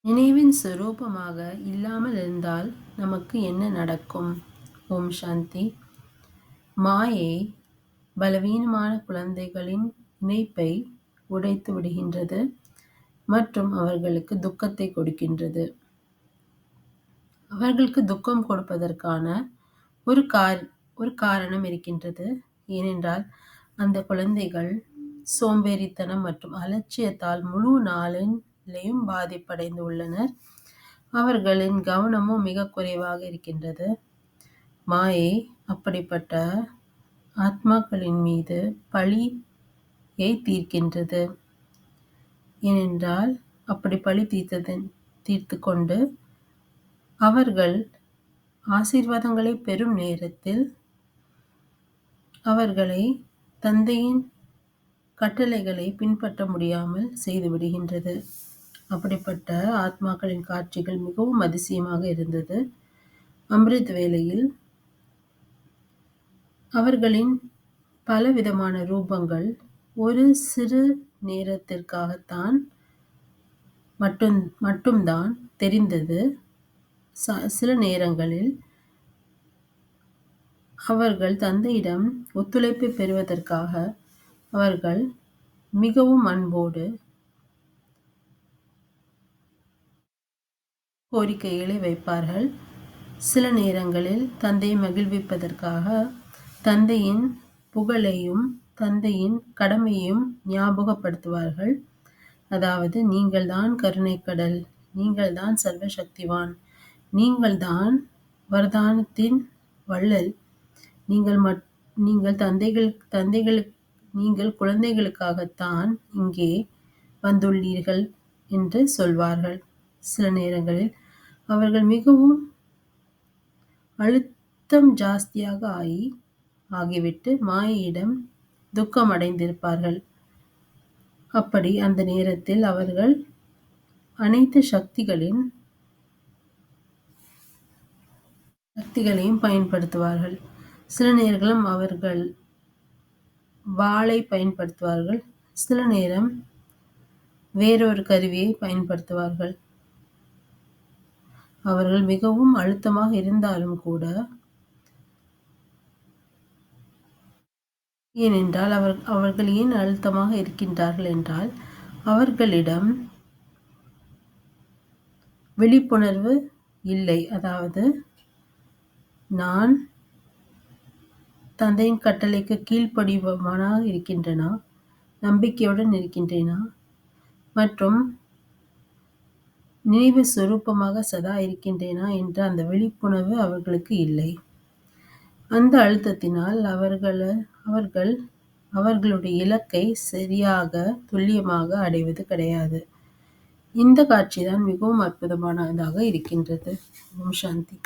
நினைவின் சொரூபமாக இல்லாமல் இருந்தால் நமக்கு என்ன நடக்கும்? ஓம் சாந்தி. மாயை பலவீனமான குழந்தைகளின் இணைப்பை உடைத்து விடுகின்றது மற்றும் அவர்களுக்கு துக்கத்தை கொடுக்கின்றது. அவர்களுக்கு துக்கம் கொடுப்பதற்கான ஒரு காரணம் இருக்கின்றது. ஏனென்றால் அந்த குழந்தைகள் சோம்பேறித்தனம் மற்றும் அலட்சியத்தால் முழு நாளிலையும் பாதிப்படைந்து உள்ளனர். அவர்களின் கவனமும் மிக குறைவாக இருக்கின்றது. மாயை அப்படிப்பட்ட ஆத்மாக்களின் மீது பழியை தீர்க்கின்றது. ஏனென்றால் அப்படி பழி தீர்த்து கொண்டு அவர்கள் ஆசீர்வாதங்களை பெறும் நேரத்தில் அவர்களை தந்தையின் கட்டளைகளை பின்பற்ற முடியாமல் செய்துவிடுகின்றது. அப்படிப்பட்ட ஆத்மாக்களின் காட்சிகள் மிகவும் அதிசயமாக இருந்தது. அமிர்த் வேளையில் அவர்களின் பலவிதமான ரூபங்கள் ஒரு சிறு நேரத்திற்காகத்தான் மட்டும்தான் தெரிந்தது. சில நேரங்களில் அவர்கள் தந்தையிடம் ஒத்துழைப்பை பெறுவதற்காக அவர்கள் மிகவும் அன்போடு கோரிக்கைகளை வைப்பார்கள். சில நேரங்களில் தந்தையை மகிழ்விப்பதற்காக தந்தையின் புகழையும் தந்தையின் கடமையையும் ஞாபகப்படுத்துவார்கள். அதாவது, நீங்கள்தான் கருணைக்கடல், நீங்கள்தான் சர்வசக்திவான், நீங்கள்தான் வரதானத்தின் வள்ளல், நீங்கள் குழந்தைகளுக்காகத்தான் இங்கே வந்துள்ளீர்கள் என்று சொல்வார்கள். சில நேரங்களில் அவர்கள் மிகவும் அழுத்தம் ஜாஸ்தியாக ஆகிவிட்டு மாயையிடம் துக்கம் அடைந்திருப்பார்கள். அப்படி அந்த நேரத்தில் அவர்கள் அனைத்து சக்திகளையும் பயன்படுத்துவார்கள். சில நேரங்களும் அவர்கள் வாளை பயன்படுத்துவார்கள். சில நேரம் வேறொரு கருவியை பயன்படுத்துவார்கள். அவர்கள் மிகவும் அழுத்தமாக இருந்தாலும் கூட, ஏனென்றால் அவர்கள் ஏன் அழுத்தமாக இருக்கின்றார்கள் என்றால் அவர்களிடம் விழிப்புணர்வு இல்லை. அதாவது, நான் தந்தையின் கட்டளைக்கு கீழ்ப்படிவானாக இருக்கின்றேனா, நம்பிக்கையுடன் இருக்கின்றேனா மற்றும் நினைவு சொரூபமாக சதா இருக்கின்றேனா என்ற அந்த விழிப்புணர்வு அவர்களுக்கு இல்லை. அந்த அழுத்தத்தினால் அவர்கள் அவர்களுடைய இலக்கை சரியாக துல்லியமாக அடைவது கிடையாது. இந்த காட்சிதான் மிகவும் அற்புதமானதாக இருக்கின்றது. ஓம் சாந்தி.